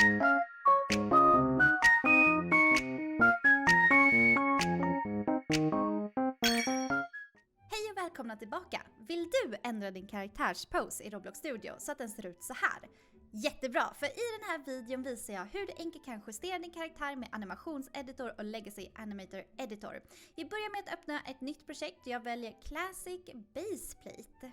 Hej och välkomna tillbaka! Vill du ändra din karaktärspose i Roblox Studio så att den ser ut så här? Jättebra, för i den här videon visar jag hur du enkelt kan justera din karaktär med animationseditor och Legacy Animator Editor. Vi börjar med att öppna ett nytt projekt. Jag väljer Classic Baseplate.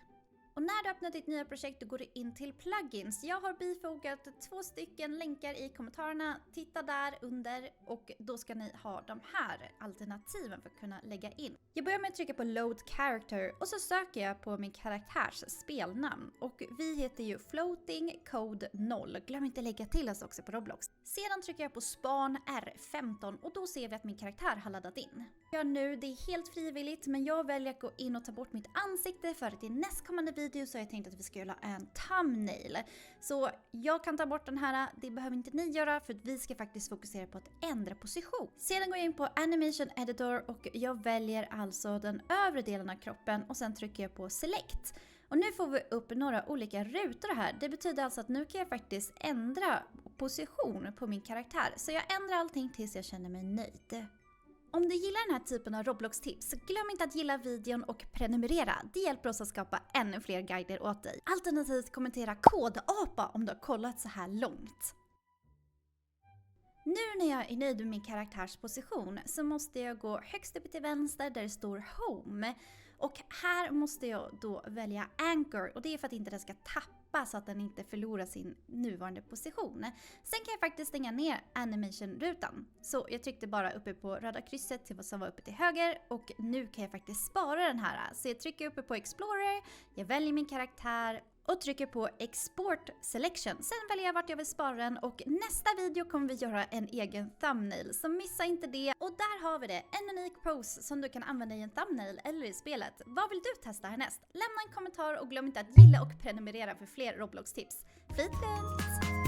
Och när du öppnar ditt nya projekt då går du in till plugins. Jag har bifogat 2 stycken länkar i kommentarerna. Titta där under och då ska ni ha de här alternativen för att kunna lägga in. Jag börjar med att trycka på Load Character och så söker jag på min karaktärs spelnamn. Och vi heter ju Floating Code 0. Glöm inte lägga till oss också på Roblox. Sedan trycker jag på Spawn R15 och då ser vi att min karaktär har laddat in. Nu, det är helt frivilligt men jag väljer att gå in och ta bort mitt ansikte för att i nästkommande video så har jag tänkt att vi ska göra en thumbnail. Så jag kan ta bort den här, det behöver inte ni göra för att vi ska faktiskt fokusera på att ändra position. Sedan går jag in på Animation Editor och jag väljer alltså den övre delen av kroppen och sen trycker jag på Select. Och nu får vi upp några olika rutor här. Det betyder alltså att nu kan jag faktiskt ändra position på min karaktär. Så jag ändrar allting tills jag känner mig nöjd. Om du gillar den här typen av Roblox-tips så glöm inte att gilla videon och prenumerera. Det hjälper oss att skapa ännu fler guider åt dig. Alternativt kommentera kodapa om du har kollat så här långt. Nu när jag är nöjd med min karaktärs position så måste jag gå högst upp till vänster där det står Home. Och här måste jag då välja Anchor och det är för att inte den ska tappa så att den inte förlorar sin nuvarande position. Sen kan jag faktiskt stänga ner animation-rutan. Så jag tryckte bara uppe på röda krysset till vad som var uppe till höger och nu kan jag faktiskt spara den här. Så jag trycker uppe på Explorer, jag väljer min karaktär och trycker på Export Selection. Sen väljer jag vart jag vill spara den och nästa video kommer vi göra en egen thumbnail. Så missa inte det. Och där har vi det. En unik pose som du kan använda i en thumbnail eller i spelet. Vad vill du testa härnäst? Lämna en kommentar och glöm inte att gilla och prenumerera för fler Roblox-tips. Flyt lugnt!